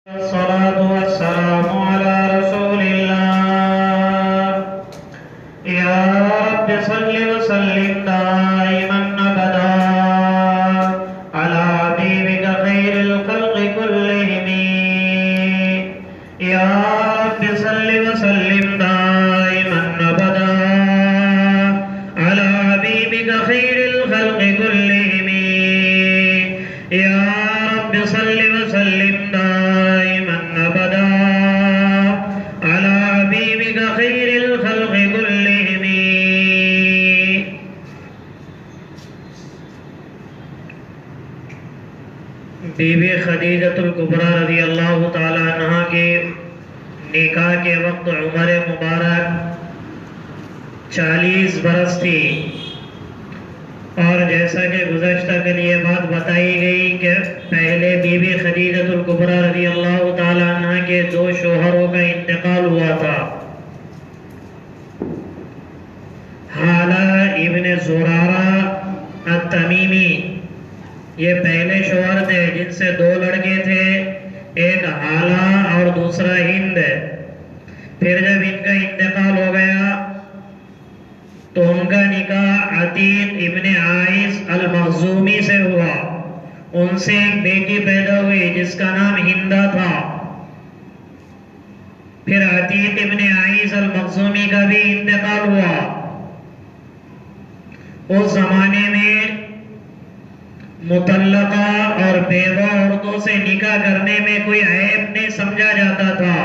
الصلاة والسلام على رسول الله يا رب صل وسلم دائما أبدا على حبيبك خير الخلق كلهم يا رب صل وسلم دائما أبدا على حبيبك خير الخلق كلهم يا رب صل وسلم دائما أبدا على حبيبك خير الخلق كلهم. بی بی خدیجۃ الکبریٰ رضی اللہ تعالی عنہ کے نکاح کے وقت عمر مبارک 40 برس تھی، اور جیسا کہ گزشتہ کل یہ بات بتائی گئی کہ پہلے بی بی خدیجۃ الکبریٰ رضی اللہ تعالی عنہ کے 2 شوہروں کا انتقال ہوا تھا. حالہ ابن زرارہ التمیمی یہ پہلے شوہر تھے، جن سے 2 لڑکے تھے، ایک حالہ اور دوسرا ہند. پھر جب ان کا انتقال ہو گیا تو ان کا نکاح عتیق ابن عائس المخزومی سے ہوا. ان سے ایک بیٹی پیدا ہوئی جس کا نام ہندہ تھا. پھر عتیق ابن عائس المخزومی کا بھی انتقال ہوا. اس زمانے میں مطلقہ اور بیوہ عورتوں سے نکاح کرنے میں کوئی عیب نہیں سمجھا جاتا تھا.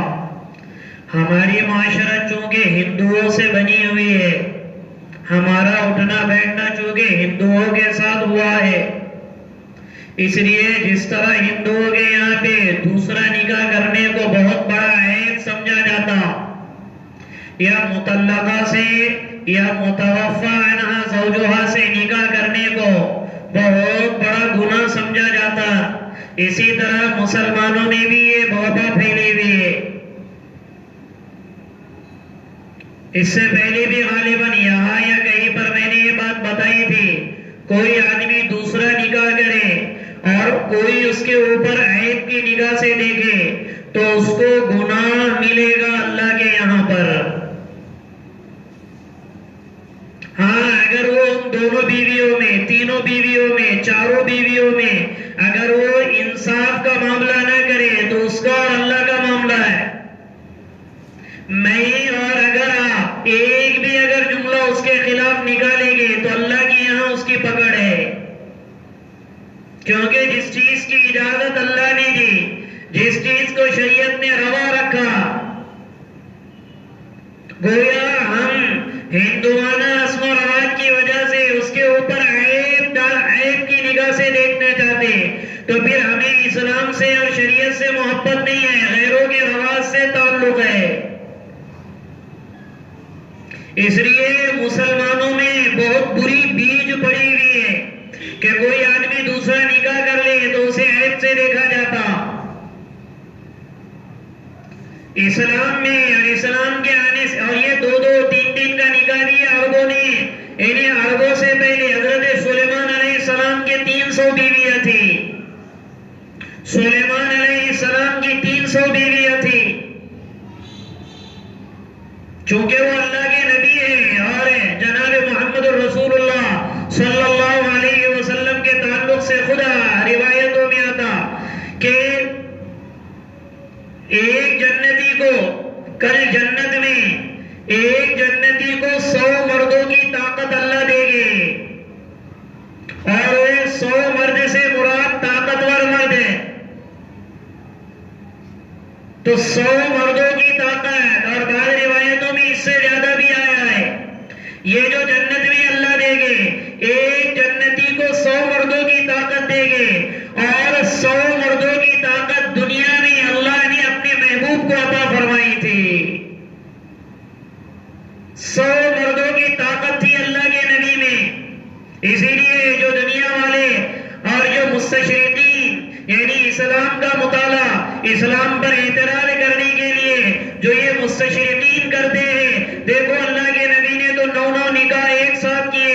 ہماری معاشرت چونکہ ہندوؤں سے بنی ہوئی ہے، ہمارا اٹھنا بیٹھنا چونکہ ہندوؤں کے ساتھ ہوا ہے، اس لیے جس طرح ہندوؤں کے یہاں پہ دوسرا نکاح کرنے کو بہت بڑا عیب سمجھا جاتا، یا مطلقہ سے یا متوفی عنہا زوجہا سے نکاح کرنے کو بہت بڑا گناہ سمجھا جاتا، اسی طرح مسلمانوں میں بھی یہ بہت پھیلی ہوئی ہے. اس سے پہلے بھی غالباً یہاں یا کہیں پر میں نے یہ بات بتائی تھی، کوئی آدمی دوسرا نکاح کرے اور کوئی اس کے اوپر عیب کی نگاہ سے دیکھے تو اس کو گناہ ملے گا اللہ کے یہاں پر. ہاں، اگر وہ ان دونوں بیویوں میں، تینوں بیویوں میں، چاروں بیویوں میں اگر وہ انصاف کا معاملہ نہ کرے تو اس کا اور اللہ کا معاملہ ہے. میں اور اگر آپ ایک بھی اگر جملہ اس کے خلاف نکالیں گے تو اللہ کے یہاں اس کی پکڑ ہے، کیونکہ جس چیز کی اجازت اللہ نے دی، جس چیز کو شریعت نے روا رکھا، گویا ہم ہندوانہ رسم و رواج کی وجہ سے اس کے اوپر عیب کی نگاہ سے دیکھنا چاہتے، تو پھر ہمیں اسلام سے اور شریعت سے محبت نہیں ہے، غیروں کے رواج سے تعلق ہے. اس لیے مسلمانوں میں بہت بری بیج پڑی ہوئی ہے کہ کوئی آدمی دوسرا نکاح کر لے تو اسے عیب سے دیکھا جاتا. اسلام میں اور اسلام کے آنے سے، اور یہ 2-2 3-3 کا نکاح دیا عربوں نے، انہیں عربوں سے پہلے حضرت سلیمان علیہ السلام کے 300 بیویاں تھی. سلیمان علیہ السلام کی 300 بیویاں تھی. چونکہ وہ اللہ کے نبی ہیں اور جناب محمد رسول اللہ صلی اللہ علیہ وسلم کے تعلق سے خدا روایتوں میں آتا کہ ایک جنتی کو کل جنت میں ایک جنتی کو 100 مردوں کی طاقت اللہ دے گے، اور وہ 100 مرد سے مراد طاقتور مرد ہے. تو 100 مردوں کی طاقت، اور بعض روایتوں میں اس سے زیادہ بھی آیا ہے. یہ جو جنت میں اللہ دے گے، ایک جنتی کو 100 مردوں کی طاقت دے گے، اور 100 مردوں کی طاقت دنیا میں اللہ نے اپنے محبوب کو عطا فرمائی تھی. 100 مردوں کی طاقت تھی اللہ کے نبی میں. اسی لیے جو دنیا والے اور جو مستشرقین، یعنی اسلام کا مطالعہ، اسلام پر اعتراض کرنے کے لیے جو یہ مستشرقین کرتے ہیں، دیکھو اللہ کے نبی نے تو 9 نکاح ایک ساتھ کیے،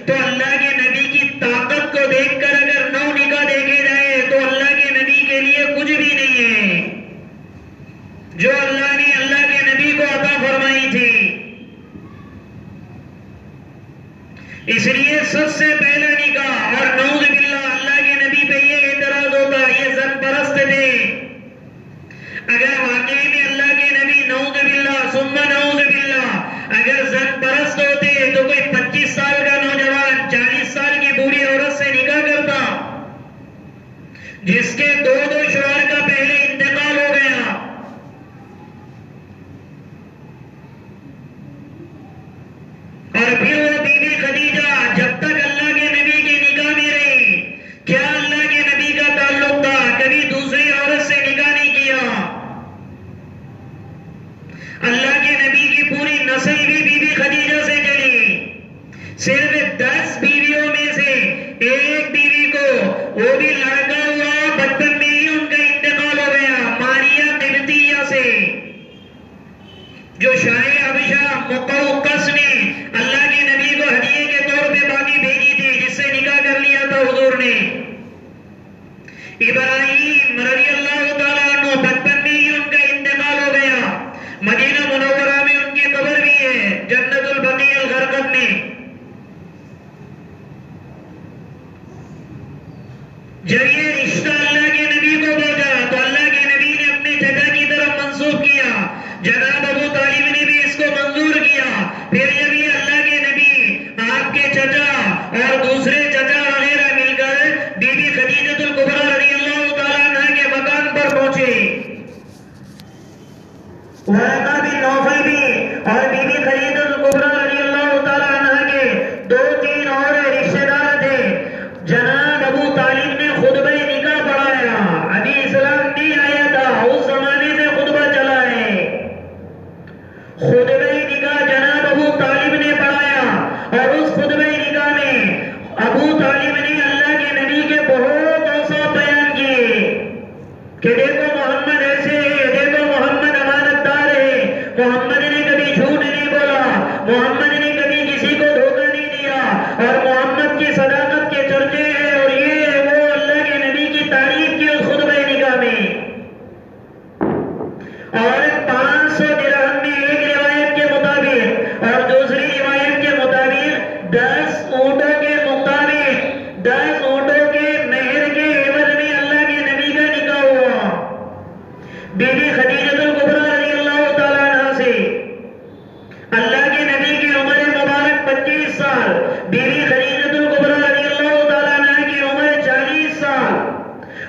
تو اللہ کے نبی کی طاقت کو دیکھ کر اگر 9 نکاح دیکھے جائے تو اللہ کے نبی کے لیے کچھ بھی نہیں ہے. جو اللہ نے اللہ کے نبی کو عطا فرمائی تھی. اس لیے سب سے پہلا نکاح، اور نعوذ باللہ اللہ کے نبی پہ یہ اعتراض ہوتا یہ زن پرست تھے. اگر واقعی میں اللہ کے نبی نعوذ باللہ ثم نعوذ باللہ اگر زن پرست ہوتے تو کوئی 25 سال کا نوجوان 40 سال کی بوڑھی عورت سے نکاح کرتا جس کے دو شوہر کا پہلے انتقال ہو گیا. اور پھر وہ بی بی خدیجہ جب تک اللہ کے نبی کے نکاح میں رہی، کیا اللہ کے نبی کا تعلق تھا؟ کبھی دوسری عورت سے نکاح نہیں کیا. اللہ کے نبی کی پوری نسل بھی بی بی خدیجہ سے چلی. صرف 10 بیویوں میں سے ایک بیوی کو، وہ بھی لڑکا ہوا، بچپن میں ہی ان کا انتقال ہو گیا، ماریہ قبطیہ سے، جو شاہ حبشہ مقوقس نے اللہ کے نبی کو ہدیے کے طور پہ باقی بھیجی تھی، جس سے نکاح کر لیا تھا حضور نے. ابراہیم رضی اللہ تعالیٰ عنہ بچپن میں ہی ان کا انتقال ہو گیا. مدینہ منورہ میں ان کی قبر بھی ہے، جنت البقیع الغرقد میں. جب یہ رشتہ اللہ کے نبی کو پہنچا تو اللہ کے نبی نے اپنے چچا کی طرف منسوخ کیا، جناب ابو طالب نے بھی اس کو منظور کیا. پھر جب یہ اللہ کے نبی، آپ کے چچا اور دوسرے چچا وغیرہ مل کر بی بی خدیجہ الکبریٰ رضی اللہ تعالیٰ عنہ کے مکان پر پہنچے، ورقہ بن نوفل بھی اور بی بی خدیجہ الکبریٰ رضی اللہ تعالیٰ عنہ کے 2-3 اور رشتے دار تھے. جناب ابو طالب نے خطبہ نکاح پڑھایا. ابھی اسلام نہیں آیا تھا، اس زمانے سے خطبہ چلا ہے. خطبہ نکاح جناب ابو طالب نے پڑھایا، اور اس خطبہ نکاح میں ابو طالب نے اللہ کے نبی کے بہت اوصاف بیان کیے کہ دیکھو محمد ایسے ہے، دیکھو محمد امانت دار ہے، محمد نے کبھی جھوٹ نہیں بولا، محمد نے کبھی کسی کو دھوکہ نہیں دیا، اور محمد کی صداقت کے چرچے ہیں. اور یہ وہ اللہ کے نبی کی تعریف کی اس خطبہ نکاح میں. اور 500 درہم میں ایک روایت کے مطابق اور دوسری روایت کے مطابق 10 اونٹوں کے مطابق 10 اونٹوں کے مہر کے عوض میں اللہ کے نبی کا نکاح ہوا بی بی خدیجہ الکبریٰ رضی اللہ تعالیٰ عنہ سے. اللہ کے نبی کی عمر مبارک 25 سال، بی بی خدیجہ الکبریٰ رضی اللہ تعالیٰ عنہ کی عمر 40 سال.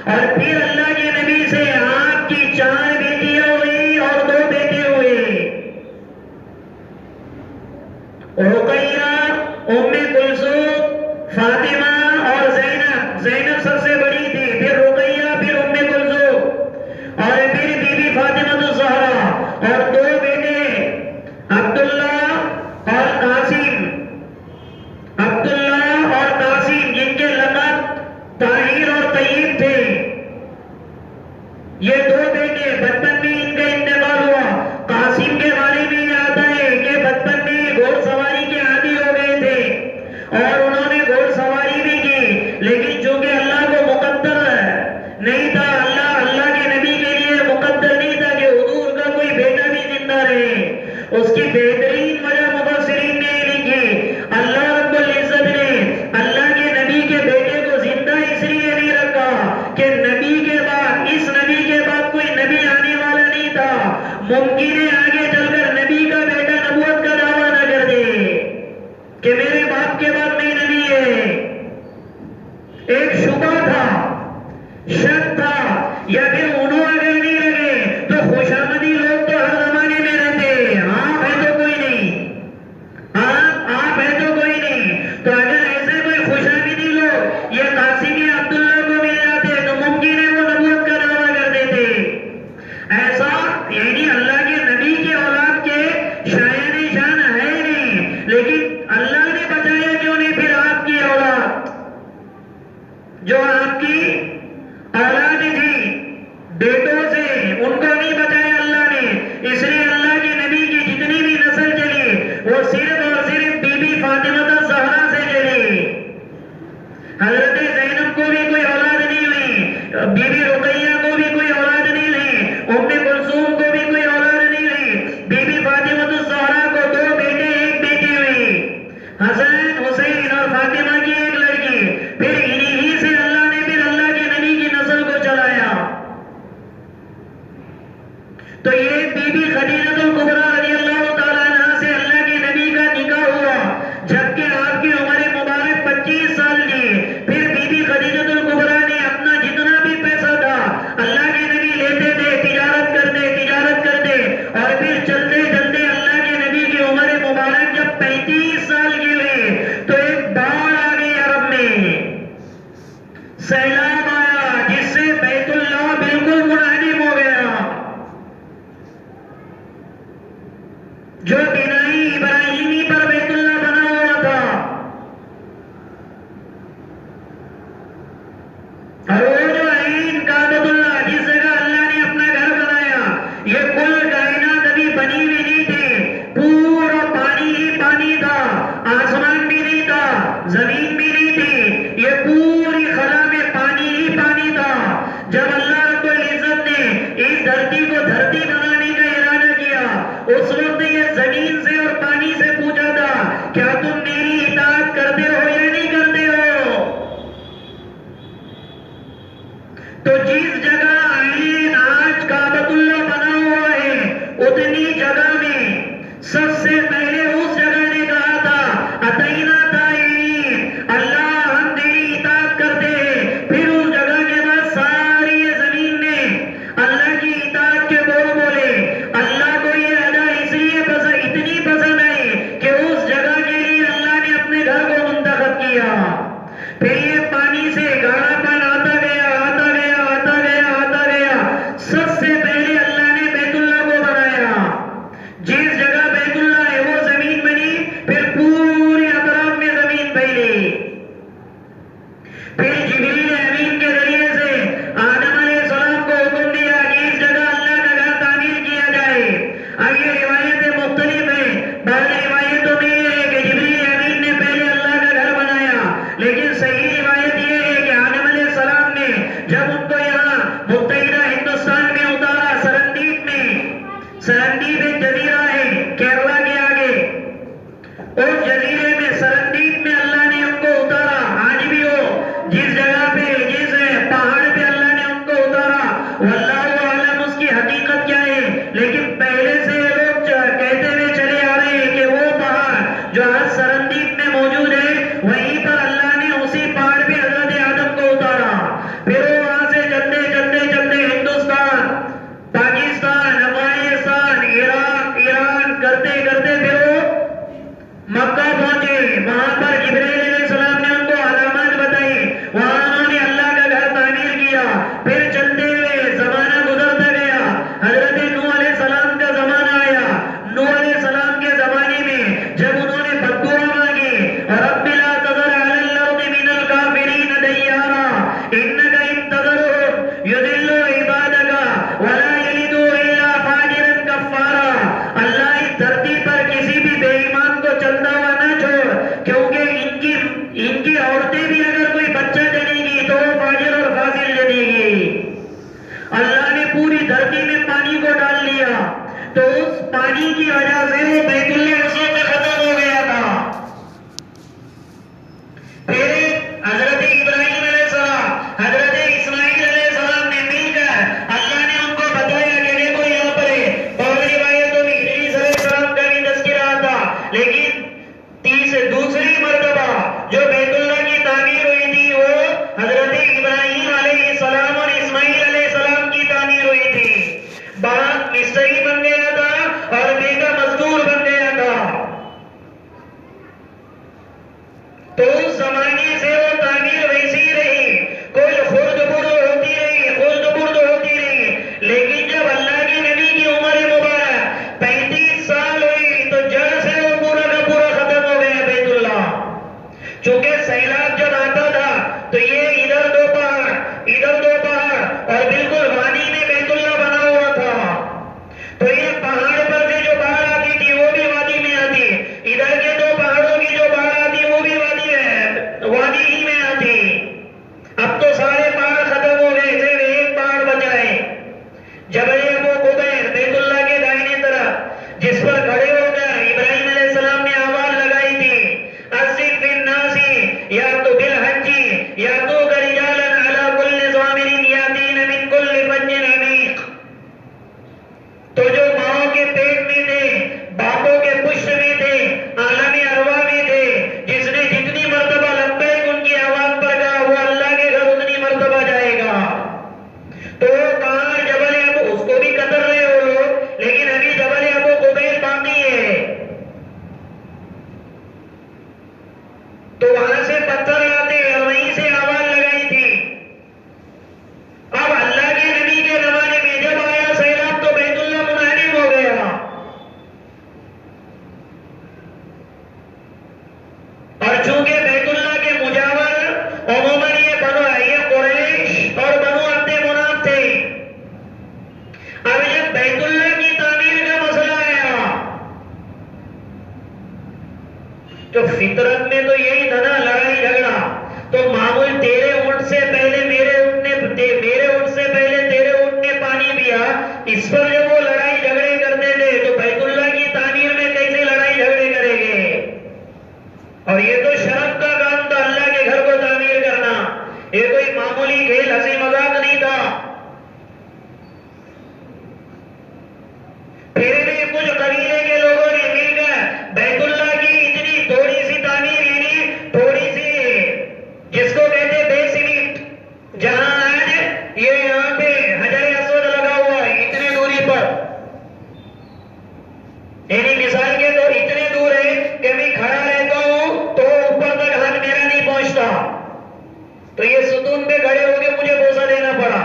اور پھر اللہ کے نبی سے آپ کی 4 بیٹیاں ہوئی اور 2 بیٹے ہوئے. رقیہ، ام کلثوم، فاطمہ اور زینب. زینب سب سے بڑی تھی، پھر رقیہ، پھر ام کلثوم، اور پھر بی بی فاطمہ الزہرا، اور 2 بیٹے عبداللہ اور قاسم. عبداللہ اور قاسم جن کے لقب طاہر اور طیب تھے. یہ 2 بیٹے بچپن میں ان کا انتقال ہوا. قاسم کے بارے میں یہ آتا ہے کہ بچپن میں گھوڑ سواری کے عادی ہو گئے تھے اور انہوں نے گھوڑ سواری بھی کی، لیکن چونکہ اللہ کو مقدر نہیں تھا، اللہ کے نبی کے لیے مقدر نہیں تھا کہ حضور کا کوئی بیٹا بھی زندہ رہے. اس کی بہترین وجہ مفسرین نے لکھی، اللہ رب العزت نے اللہ کے نبی کے بیٹے کو زندہ اس لیے نہیں رکھا کہ نبی کے بعد، اس نبی کے بعد کوئی نبی آنے والا نہیں تھا. ممکن ہے آگے چل کر نبی کا بیٹا نبوت کا دعویٰ نہ کر دے کہ میرے باپ کے بعد نہیں نبی ہے. ایک شبہ تھا، شک تھا، یا پھر انہوں اگر نہیں لگے تو خوشامدی لوگ تو ہر زمانے میں رہتے. آپ ہے تو کوئی نہیں، آپ ہے تو کوئی نہیں. تو اگر ایسے کوئی خوشامدی لوگ یہ قاسم یا عبداللہ کو مل جاتے تو ممکن ہے وہ نبوت کا دعویٰ کر دیتے. ایسا یعنی اللہ کے نبی کے اولاد کے شایان شان ہے نہیں، لیکن اللہ نے بچایا کیوں نہیں پھر آپ کی اولاد، جو آپ کی اولاد تھی بیٹوں سے، ان کو نہیں بچایا اللہ نے. اس لیے اللہ کے نبی کی جتنی بھی نسل چلی وہ صرف اور صرف بی بی فاطمہ الزہرا سے چلی. حضرت زینب کو بھی کوئی اولاد نہیں ہوئی، بی بی رقیہ کو بھی کوئی اولاد نہیں ہوئی، ام کلثوم کو بھی کوئی تو یہ بی بی خدیجہ الکبریٰ رضی اللہ تعالیٰ عنہ سے اللہ کے نبی کا نکاح ہوا، جبکہ آپ کی عمر مبارک 25 سال تھی۔ پھر بی بی خدیجہ الکبریٰ نے اپنا جتنا بھی پیسہ تھا اللہ کے نبی لیتے تھے، تجارت کرتے اور پھر چلتے چلتے اللہ کے نبی کی عمر مبارک جب 35 سال کی ہوئی تو ایک باڑھ آ گئی عرب میں، سیلاب آیا جس سے بیت اللہ بالکل منہدم ہو گیا۔ جو بنائی ابراہیمی پر بیت اللہ بنا ہوا تھا، اور وہ جو عین کعبۃ اللہ جس جگہ اللہ نے اپنا گھر بنایا، یہ کل کائنات ابھی بنی ہوئی نہیں تھی، پورا پانی ہی پانی تھا، آسمان بھی نہیں تھا، زمین بھی نہیں تھی، یہ پوری خلا میں پانی ہی پانی تھا۔ جب اللہ رب العزت نے اس دھرتی کو دھرتی بنانے کا ارادہ کیا، اس وقت یہ زمین سے اور پانی سے پوچھا تھا کیا تم میری اطاعت کرتے ہو یا نہیں کرتے ہو؟ تو جس جگہ عین آج کعبۃ اللہ بنا ہوا ہے، اتنی جگہ میں سب سے پہلے اس جگہ نے کہا تھا اتینا طائعین، اللہ ہم تیری اطاعت کرتے ہیں۔ پھر اس جگہ کے بعد ساری یہ زمین نے اللہ کی اطاعت کے بول بولے۔ اللہ کو یہ ادا اس لیے اتنی پسند آئی کہ اس جگہ کے لیے اللہ نے اپنے گھر کو منتخب کیا۔ پھر یہ پانی سے گاڑا پن آتا گیا، سب سے پہلے اللہ نے بیت اللہ کو بنایا۔ جس جگہ بیت اللہ ہے وہ زمین بنی، پھر پوری اطراف میں زمین پھیلی۔ پھر جبریل امین کے ذریعے سے آدم علیہ السلام کو حکم دیا کہ اس جگہ اللہ کا گھر تعمیر کیا جائے۔ اب یہ روایتیں مختلف ہیں، بعض روایتوں میں یہ ہے کہ جبریل امین نے پہلے اللہ کا گھر بنایا، لیکن صحیح روایت یہ ہے کہ آدم علیہ السلام نے جب ان کو یہاں متحدہ ہندوستان میں اتارا، سرندیپ ایک جزیرہ ہے کیرلا کے آگے، اس جزیرے میں سرندیپ میں اللہ نے ان کو اتارا۔ آج بھی ہو جس جگہ پہ جس پہاڑ پہ اللہ نے ان کو اتارا، واللہ عالم اس کی حقیقت کیا ہے، لیکن پہلے سے لوگ کہتے ہوئے چلے آ رہے ہیں کہ وہ پہاڑ جو آج سرندیپ میں موجود ہے، وہیں پر اللہ نے اسی پہاڑ پہ حضرت آدم کو اتارا۔ پھر وہ وہاں سے چلتے ہندوستان، پاکستان، افغانستان، عراق، ایران کرتے پھر وہ مکہ پہنچے۔ وہاں پر جبرائیل علیہ السلام نے ان کو علامات بتائی، وہاں انہوں نے اللہ کا گھر تعمیر کیا۔ پھر چلتے ہوئے زمانہ گزرتا گیا، حضرت نوح علیہ السلام کا زمانہ آیا۔ نوح علیہ السلام کے زمانے میں جب انہوں نے بد دعا مانگی، رب لا تذر علی الارض من الکافرین دیارا انک ان تذرهم یضلوا عبادک ولا یلدوا الا فاجرا کفارا، اللہ اس دھرتی پر کسی بھی بے ایمان کو چلتا ہوا نہ چھوڑ، کیونکہ ان کی عورتیں بھی اگر کوئی بچہ جنے گی تو وہ فاجر اور فاضل جنے گی۔ اللہ نے پوری دھرتی میں پانی کو ڈال لیا، تو اس پانی کی وجہ سے وہ بیت اللہ اسی میں ختم ہو گیا تھا۔ پھر حضرت ابراہیم علیہ السلام، حضرت اسماعیل علیہ السلام نے مل کر اللہ نے ان کو بتایا کہ دیکھو یہاں پر اور روایتوں میں ادریس علیہ السلام کا بھی تذکرہ آتا، لیکن دوسری مرتبہ جو بیت اللہ کی تعمیر ہوئی تھی وہ حضرت ابراہیم علیہ السلام اور اسماعیل علیہ السلام کی تعمیر ہوئی تھی۔ باپ مستری بن گیا تھا اور بیٹا مزدور بن گیا تھا، تو اس زمانے سے وہ تعمیر ویسی رہی، کوئی خرد برد ہوتی رہی، لیکن جب اللہ کے نبی کی عمر مبارک 35 سال ہوئی تو جڑ سے وہ پورا کا پورا ختم ہو گیا بیت اللہ۔ چونکہ سیلاب جب آتا تھا تو یہ ادھر دو پہاڑ اور بالکل وادی میں بیت اللہ بنا ہوا تھا، تو یہ پہاڑ پر سے جو باڑھ آتی تھی وہ بھی وادی میں آتی، ادھر کے دو پہاڑوں کی جو باڑھ آتی وہ بھی وادی ہی میں آتی۔ اب تو سارے پہاڑ ختم ہو گئے، صرف ایک پہاڑ بچا ہے، جبل ابو قبیر بیت اللہ کے دائیں طرف، جس پر کھڑے ہو کر ابراہیم علیہ السلام نے آواز لگائی تھی اذن فی الناس یاتوا بالحج یاتوک رجالا علی کل ضامر یاتین من کل فج عمیق۔ تو تو فطرت میں تو یہی تھا نا، لڑائی جھگڑا. تو معمول تیرے اونٹ سے پہلے میرے اونٹ سے پہلے تیرے اونٹ نے پانی پیا، اس پر جب وہ لڑائی جھگڑے کرتے تھے تو بیت اللہ کی تعمیر میں کیسے لڑائی جھگڑے کریں گے؟ اور یہ تو شرف کا کام تھا، اللہ کے گھر کو تعمیر کرنا. یہ کوئی معمولی کھیل ہنسی مذاق نہیں تھا. پھر بھی کچھ قبیلے کے لوگوں نے مل کر بیت اللہ کی اتنی تھوڑی سی تعمیر، یعنی تھوڑی سی جس کو کہتے بیسمنٹ، جہاں آج یہ یہاں پہ حجر اسود لگا ہوا ہے اتنے دوری پر، یعنی مثال کے تو اتنے دور ہے کہ میں کھڑا رہتا ہوں تو اوپر تک ہاتھ میرا نہیں پہنچتا، تو یہ ستون پہ کھڑے ہو کے مجھے بوسہ دینا پڑا.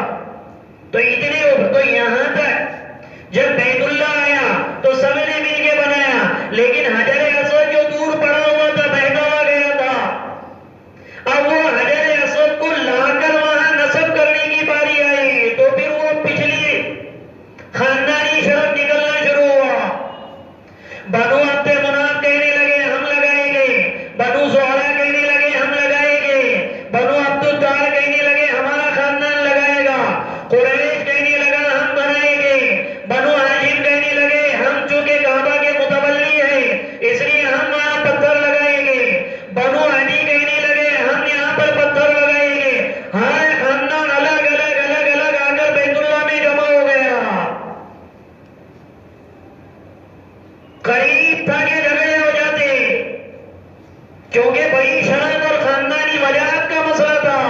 تو اتنے تو یہاں تک جب بیت اللہ آیا تو سب نے مل کے بنایا، لیکن حجر اسود جو دور پڑا ہوا تھا، بہتا ہوا گیا تھا، اب وہ حجر اسود کو لا کر وہاں نصب کرنے کی باری آئی تو پھر وہ پچھلی خاندانی شرف نکلنا شروع ہوا. بنو عبد مناف کہنے لگے ہم لگائیں گے، بنو زہرا کہنے لگے ہم لگائیں گے، بنو عبد الدار کہنے لگے ہمارا خاندان لگائے گا، قریش کہنے لگا ہم بنائیں گے، بنو ہاشم کہنے لگے ہم چونکہ کعبہ کے متولی ہیں اس لیے ہم وہاں پتھر لگائیں گے، بنو عدی کہنے لگے ہم یہاں پر پتھر لگائیں گے. ہر خاندان الگ آ کر بیت اللہ میں جمع ہو گیا. قریب تھا کہ جھگڑے ہو جاتے، کیونکہ بڑی شرط اور خاندانی وجاہت کا مسئلہ تھا،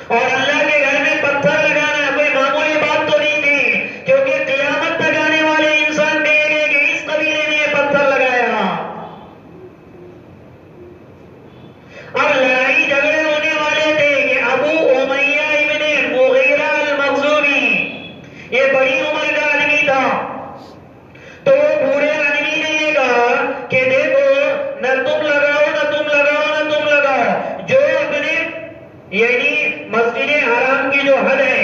اور اللہ کے گھر میں پتھر لگانا کوئی معمولی بات تو نہیں تھی، کیونکہ قیامت تک آنے والے انسان کہیں گے کہ اس قبیلے نے یہ پتھر لگایا. اب لڑائی جھگڑے ہونے والے تھے کہ ابو امیہ ابن مغیرہ المخزومی، یہ بڑی عمر کا آدمی تھا، تو وہ بوڑھے آدمی نے یہ کہا کہ دیکھو نہ تم لگاؤ نہ تم لگاؤ نہ تم لگاؤ، جو اپنے یعنی مسجد حرام کی جو حد ہے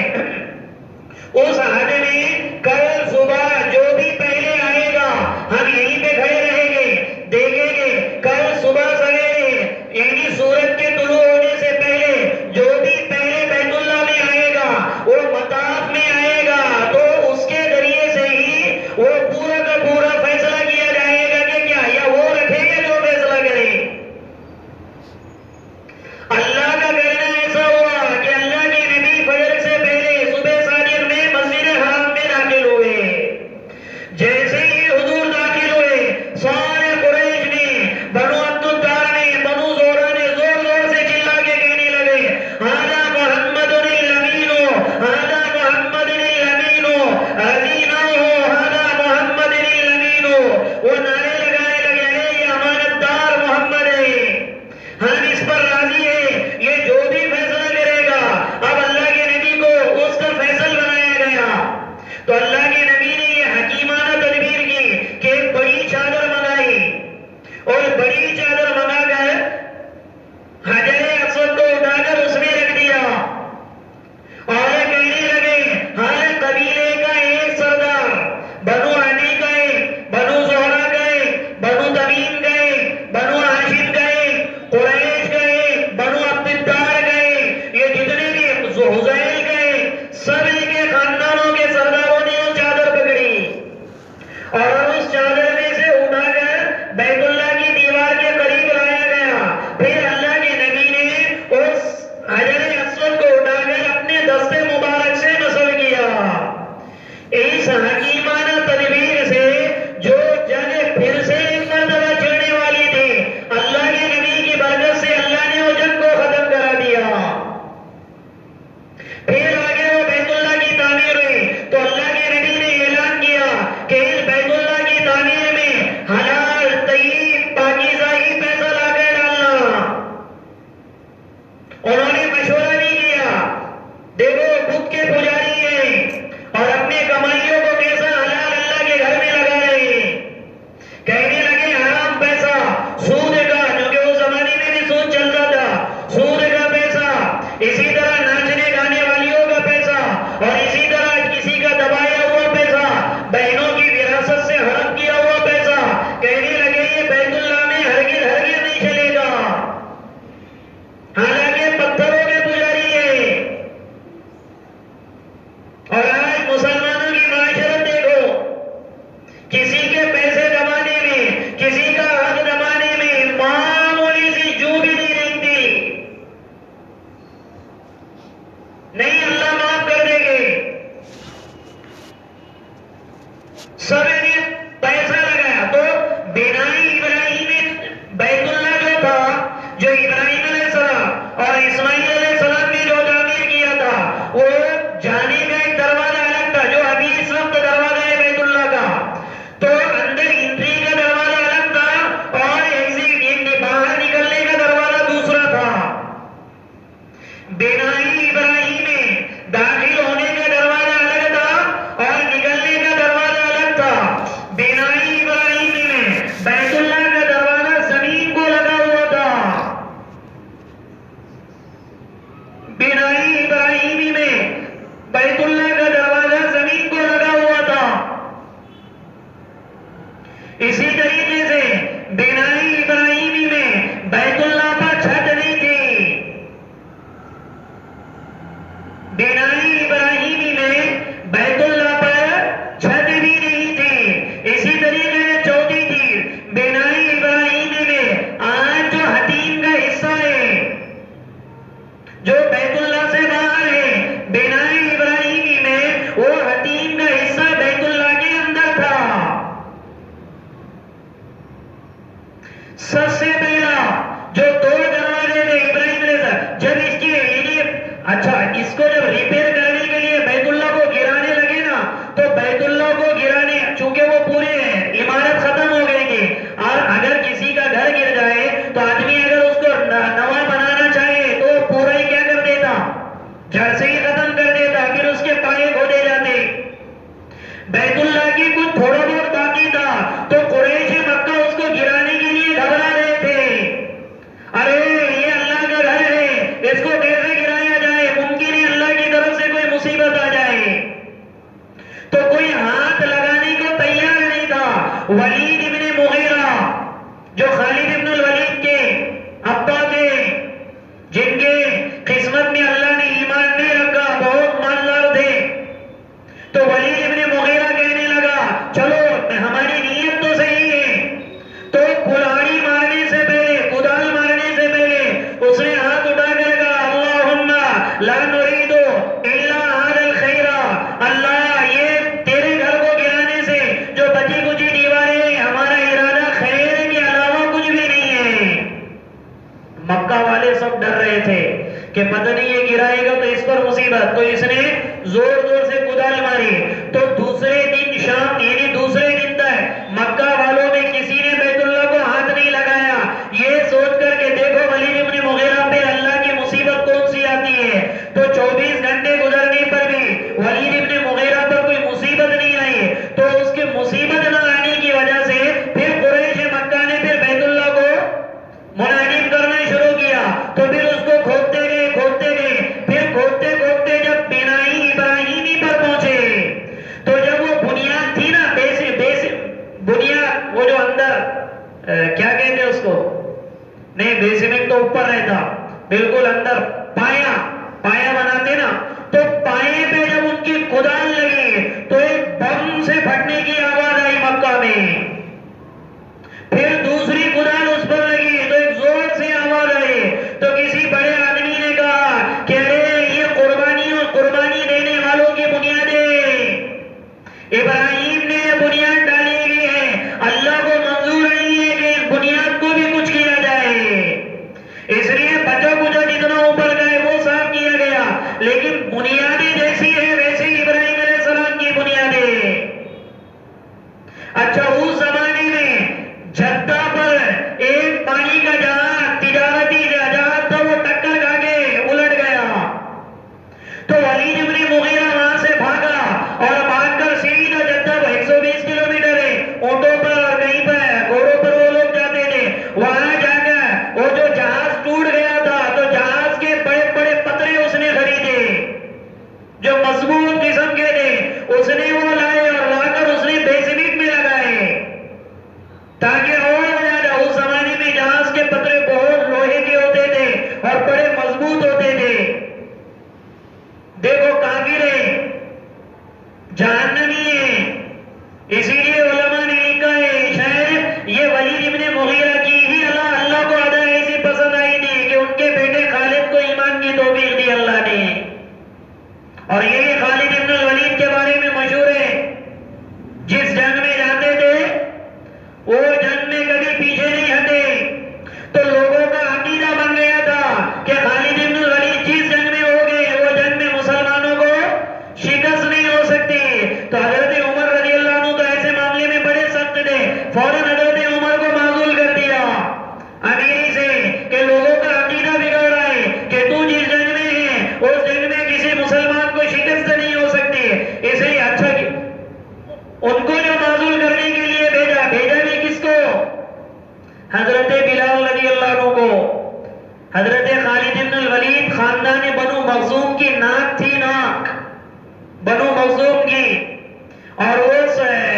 اس حد میں کل صبح جو بھی پہلے آئے گا ہم یہیں پہ کھڑے رہیں گے، دیکھیں گے کل صبح سویرے یعنی سورج کے طلوع ہونے سے پہلے جو بھی پہلے بیت اللہ میں آئے گا وہ مطاف میں آئے گا، تو اس کے ذریعے سے ہی وہ پورا کا پورا فیصلہ کیا جائے گا کہ کیا یا وہ رکھے گا جو فیصلہ کرے. اللہ کا کہنا ایسا ہوا کہ اللہ کے نبی فجر سے پہلے صبح صادق میں مسجد حرام میں داخل ہوئے. جیسے ہی حضور داخل ہوئے سارے قریش نے، بنو عبد الدار نے، بنو زہرا نے زور زور سے چلا کے کہنے لگے ہذا محمد الامین، ہذا محمد الامین، عزینا ہو ہذا محمد الامین. وہ نعرے لگانے لگے یہ امانت دار محمد ہے، ہم اس پر راضی ہیں، یہ جو بھی فیصلہ کرے گا. اب اللہ کے نبی کو اس کا فیصل بنایا گیا. تو اللہ کے نبی نے یہ حکیمانہ تدبیر کی کہ ایک بڑی چادر منگائی، اور بڑی چادر منگا کر حجر اسود کو اٹھا کر اس میں رکھ دیا، اور کہنے لگے ہر قبیلے کا ایک سردار، بنو عدی کا ایک، بنو زہرا کا ایک، بنو تمیم کا ایک، بنو ہاشم کا ایک، قریش کا ایک، بنو عبد الدار کا ایک، یہ جتنے بھی حذیل کا ایک، سب کے خاندانوں کے سرداروں نے وہ چادر پکڑی اور اس چادر میں سے اٹھا کر بیت اللہ کی دیوار کے قریب لایا گیا. پھر اللہ کے نبی نے اس حجر اسود کو اٹھا کر اپنے دستے مبارک سے نصب کیا. اس حکیمانہ تدبیر سے جو جنگ پھر سے ایک مرتبہ چھڑنے والی تھی، اللہ کے نبی کی برکت سے اللہ نے وہ جنگ کو ختم کرا دیا. پھر آگے وہ بیت اللہ کی تعمیر ہوئی تو اللہ کے نبی نے اعلان کیا کہ اس بیت اللہ کی تعمیر میں حلال طیب پاکیزہ ہی پیسہ لا کر ڈالنا. انہوں نے مشورہ نہیں کیا، دیکھو خود کے پجاری ہیں اور اپنے کمائیوں کو کیسے سب نے پیسہ لگایا. تو بنائی ابراہیم بیت اللہ جو تھا، جو ابراہیم علیہ السلام اور اسماعیل علیہ السلام نے جو تعمیر کیا تھا، وہ جانے کا ایک دروازہ الگ تھا جو ابھی اس وقت دروازہ ہے بیت اللہ کا. تو اندر انٹری کا دروازہ الگ تھا اور ایگزٹ باہر نکلنے کا دروازہ دوسرا تھا. بنائی ابراہیم میں داخل ہونے کا دروازہ الگ تھا اور نکلنے کا دروازہ الگ تھا. بنائی ابراہیم میں بیت اللہ کا دروازہ زمین کو لگا ہوا تھا. بنائی ابراہیمی میں بیت اللہ کا دروازہ زمین کو لگا ہوا تھا. اسی طریقے سے بنائی ابراہیمی میں بیت اللہ پر چھت نہیں تھی. بنائی ابراہیمی میں بیت اللہ پر چھت بھی نہیں تھی. اسی طریقے سے چوتھی چیز، بنائی ابراہیمی میں آج جو حتیم کا حصہ ہے جو بیت اللہ سے باہر ہے، بنائی ابراہیمی میں وہ حتیم کا حصہ بیت اللہ کے اندر تھا. سب سے پہلا جو دو دروازے تھے ابراہیم علیہ السلام، جب اس کی اچھا اس کو جب ریپیئر کرنے کے لیے بیت اللہ کو گرانے لگے نا، تو بیت اللہ کو گرانے، چونکہ وہ پورے ہیں، عمارت ختم ہو گئی تھی. اور اگر کسی کا گھر گر جائے تو آدمی اگر اس کو نوا بنانا چاہے تو پورا ہی کیا کر دیتا، جڑ سے ہی ختم کر دیتا، پھر اس کے پائے کھودے جاتے. بیت اللہ کی کچھ تھوڑا بہت باقی تھا تو قریش مکہ اس کو گرانے کے لیے گھبرا رہے تھے. ارے یہ اللہ کا گھر ہے، اس کو کیسے گرایا جائے، ممکن ہے اللہ کی طرف سے کوئی مصیبت آ جائے. تو کوئی ہاتھ لگانے کو تیار نہیں تھا. ولید ابن مغیرہ جو خالد ابن الولید کے ابا تھے، جن کے قسمت میں اللہ نے ایمان نہیں رکھا، بہت مالدار تھے. تو ولید ابن مغیرہ کہنے لگا چلو ہماری نیت تو صحیح ہے. تو کلاڑی مارنے سے پہلے، کدال مارنے سے پہلے اس نے ہاتھ اٹھا کر کہا اللہم لا نرید الا هذا الخیر. اللہ یہ تیرے گھر کو گرانے سے جو بچی کچی دیواریں ہیں، ہمارا ارادہ خیر کے علاوہ کچھ بھی نہیں ہے. مکہ والے سب ڈر رہے تھے کہ پتہ نہیں یہ گرائے گا تو اس پر مصیبت. تو اس نے زور زور سے کدال ماری. تو دوسرے دن شام، یعنی دوسرے دن تک مکہ والوں میں کسی نے بیت اللہ کو ہاتھ نہیں لگایا، یہ سوچ کر کے دیکھو ولید ابن مغیرہ پہ اللہ کی مصیبت کون سی آتی ہے. تو 24 گھنٹے گزرنے پر بھی ولید ابن مغیرہ پر کوئی مصیبت نہیں آئی. تو اس کی مصیبت نہ آنے کی وجہ سے پھر قریش مکہ نے پھر بیت اللہ کو منادیم کرنا شروع کیا. تو پھر اس کو کھودتے گئے، کھودتے گئے، پھر کھودتے کھودتے جب بنائی ابراہیمی پر پہنچے تو جب وہ بنیاد تھی نا، بنیاد وہ جو اندر کیا کہتے ہیں اس کو، نہیں بیسمنٹ تو اوپر رہتا، بالکل اندر پایا بناتے نا، تو پائے پہ جب ان کی کدال لگی تو ایک بم سے پھٹنے کی آواز آئی مکہ میں. پھر دوسری کدال اس پر لگی تو ایک زور سے آواز آئی. تو کسی بڑے آدمی نے کہا کہ ارے یہ قربانی دینے والوں کی بنیادیں ابراہیم نے بنیاد ڈالی ہوئی ہے. اللہ کو منظور نہیں ہے کہ اس بنیاد کو بھی کچھ کیا جائے، اس لیے بچا کچا جتنا اوپر گئے وہ صاف کیا گیا، لیکن بنیادیں جیسی ہے ویسے ہی ابراہیم علیہ السلام کی بنیادیں. اچھا اس زمانے میں جدہ پر ایک پانی کا جہاز، تجارتی جہاز تھا، وہ ٹکر کھا کے الٹ گیا. تو ولید ابن مغیرہ وہاں سے بھاگا اور بھاگ کر سیدھا جدہ 120 کلومیٹر ہے، اونٹوں پر اور کہیں پر گھوڑوں پر وہ لوگ جاتے تھے. وہاں جا کر وہ جو جہاز ٹوٹ گیا تھا تو جہاز کے بڑے بڑے پترے اس نے خریدے جو مضبوط قسم کے تھے، اس نے وہ لائے اور لا کر اس نے بیسمنٹ میں لگائے تاکہ اور زیادہ. اس زمانے میں جہاز کے پترے بہت لوہے کے ہوتے تھے اور بڑے مضبوط ہوتے تھے. دیکھو کافر ہے، جہنمی ہے، اسی لیے علماء نے لکھا ہے شاید یہ ولید ابن مغیرہ کی ہی اللہ کو ادا ایسی پسند آئی تھی کہ ان کے بیٹے خالد کو ایمان کی توفیق دی اللہ نے. اور یہی خالد ابن الولید کے بارے میں مشہور ہے، جس جنگ وہ جنگ میں کبھی پیچھے نہیں ہٹے. تو لوگوں کا عقیدہ بن گیا تھا کہ خالد بن الولید جس جنگ میں ہو گئے وہ جنگ میں مسلمانوں کو شکست نہیں ہو سکتی. تو حضرت عمر رضی اللہ عنہ تو ایسے معاملے میں بڑے سخت تھے. فوراً حضرت عمر کو معزول کر دیا امیری سے کہ لوگوں کا عقیدہ بگڑ رہا ہے کہ تو جس جنگ میں ہے اس جنگ میں کسی مسلمان کو شکست نہیں ہو سکتی. اس لیے اچھا ان کو جو معزول کرنے کے لیے بھیجا بھی کس کو؟ حضرت بلال رضی اللہ عنہ کو. حضرت خالد بن الولید خاندان بنو مخزوم کی ناک تھی، ناک بنو مخزوم کی. اور وہ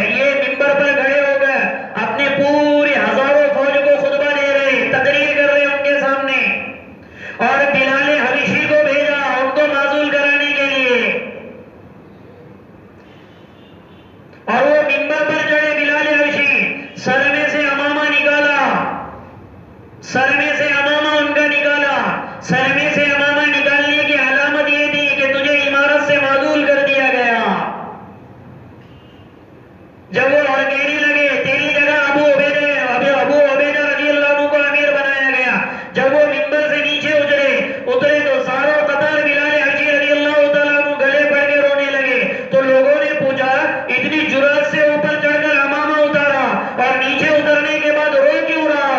یہ منبر پر کھڑے ہو کر اپنے پوری ہزاروں فوج کو خطبہ دے رہے، تقریر کر رہے ان کے سامنے. اور بلال حبشی کو بھیجا ان کو معزول کرانے کے لیے. اور وہ منبر پر چڑھے بلال حبشی، سر میں سے امامہ نکالا، سر میں سے امامہ ان کا نکالا. سر میں سے امامہ نکالنے کی علامت یہ تھی کہ تجھے عمارت سے معزول کر دیا گیا. جب وہ اور کہنے لگے تیری جگہ ابو عبیدہ رضی اللہ عنہ کو امیر بنایا گیا. جب وہ منبر سے نیچے اترے تو ساروں قطار بلال حبشی رضی اللہ تعالیٰ عنہ گلے پڑ کے رونے لگے. تو لوگوں نے پوچھا اتنی جرأت سے اوپر چڑھ کر امامہ اتارا اور نیچے اترنے کے بعد رو کیوں رہا؟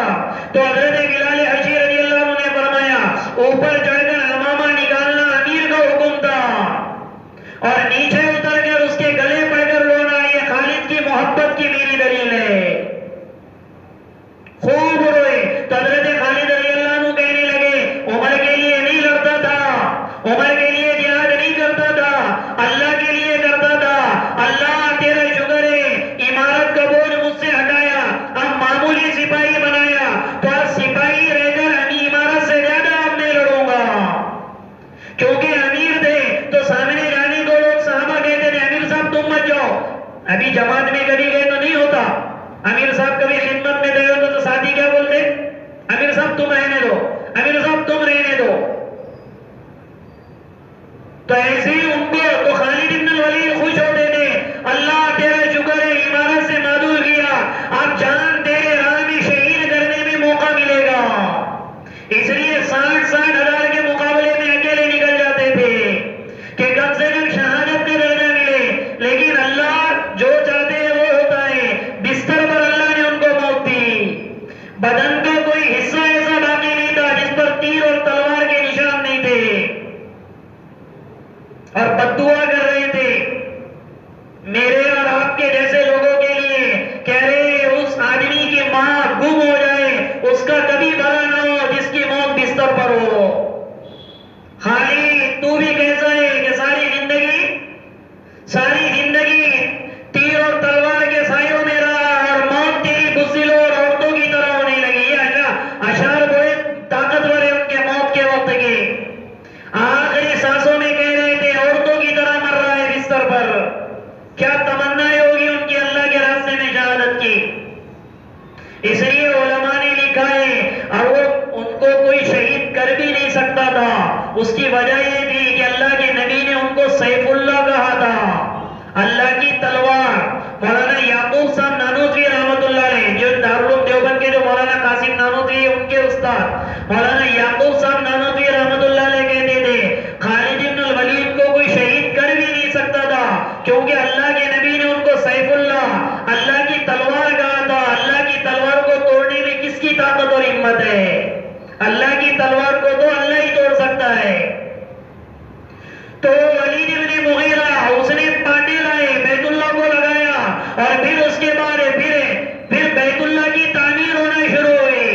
تو حضرت بلال حبشی رضی اللہ عنہ نے فرمایا اوپر چڑھ کر امامہ نکالنا امیر کا حکم تھا اور نیچے اتر کر اس کے گلے پڑ کر رونا یہ خالد کی محبت کی میری دلیل ہے. خوب روئے. تو حضرت خالد رضی اللہ عنہ کہنے لگے عمر کے لیے نہیں لڑتا تھا، عمر کے لیے جہاد نہیں کرتا تھا، اللہ کے لیے کرتا تھا. اللہ تیرا شکر ہے عمارت کا بوجھ مجھ سے ہٹایا، اب معمولی سپاہی بنایا. تو اب سپاہی رہ کر عمارت سے زیادہ اب میں لڑوں گا. کیونکہ امیر تھے تو سامنے جانے کو لوگ صحابہ کہتے تھے امیر صاحب تم مت جاؤ. ابھی جماعت میں کبھی گئے تو نہیں ہوتا، امیر صاحب کبھی خدمت میں گئے ہوتے تو ساتھی کیا بولتے؟ امیر صاحب تم رہنے دو، امیر صاحب تم رہنے دو. تو ایسے ہی ان کو تو خالد بن الولید خوش ہوتے تھے اللہ تیرا شکر ہے عمارت سے معزول کیا، اب جان تیرے راہ میں شہید کرنے میں موقع ملے گا. اس لیے 60 ہزار کے مقابلے میں اکیلے نکل جاتے تھے کہ کم سے کم شہادت کا درجہ ملے. لیکن اللہ جو چاہتے ہیں وہ ہوتا ہے. بستر پر اللہ نے ان کو موت دی. بدن کا کوئی حصہ ایسا باقی نہیں تھا جس پر تیر اور تلوار کے نشان نہیں تھے اور بد دعا کر رہے تھے میرے اور آپ کے جیسے لوگوں کے لیے. کہہ رہے اس آدمی کی ماں گم ہو جائے اس کا کبھی بھلا نہ ہو جس کی موت بستر پر ہو. خالد تو بھی کیسا ہے کہ ساری زندگی تیر اور تلوار کے سایوں میں رہا اور موت تیری بزدلوں اور عورتوں کی طرح ہونے لگی. یہ اشعار بڑے طاقتور ہیں ان کے موت کے وقت کے. آخری سانسوں میں کہہ رہے تھے عورتوں کی طرح مر رہا ہے بستر پر. کیا تمنائیں ہوگی ان کی اللہ کے راستے میں شہادت کی. اس لیے علماء نے لکھا ہے اور وہ ان کو کوئی شہید کر بھی نہیں سکتا تھا. اس کی وجہ یہ تھی کہ اللہ کے نبی نے ان کو سیف اللہ کہا تھا، اللہ کی تلوار. مولانا یعقوب صاحب نانوتوی رحمۃ اللہ علیہ جو دارالعلوم دیوبند کے جو مولانا قاسم نانوتوی ان کے استاد مولانا یعقوب صاحب نانوتوی رحمۃ اللہ علیہ کہتے تھے خالد بن الولید کو کوئی شہید کر بھی نہیں سکتا تھا کیونکہ اللہ کے نبی نے ان کو سیف اللہ کی تلوار کہا تھا. اللہ کی تلوار کو توڑنے میں کس کی طاقت اور ہمت ہے؟ اللہ کی تلوار کو تو اللہ ہی توڑ سکتا ہے. تو ولید بن مغیرہ اس نے پانڈے لائے، بیت اللہ کو لگایا اور پھر اس کے بعد پھر بیت اللہ کی تعمیر ہونا شروع ہوئی.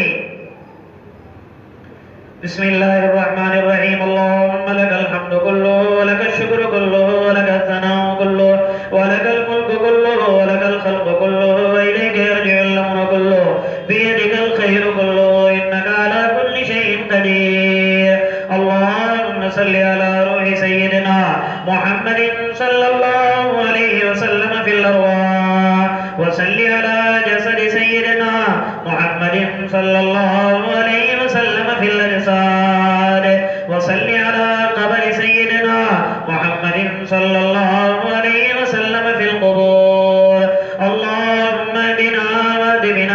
بسم اللہ الرحمن الرحیم. اللهم لك الحمد كله ولك الشكر كله ولك الثناء كله ولك الملك كله ولك الخلق كله وإليك يرجع الأمر كله بيدك الخير كله إنك على كل شيء قدير. اللهم صل على روح سيدنا محمد صلى الله عليه وسلم في الأرواح وصل على جسد سيدنا محمد صلى الله عليه وسلم في الأجساد وصل على قبر سيدنا محمد صلى الله عليه وسلم في القبور. اللهم اهدنا واهد بنا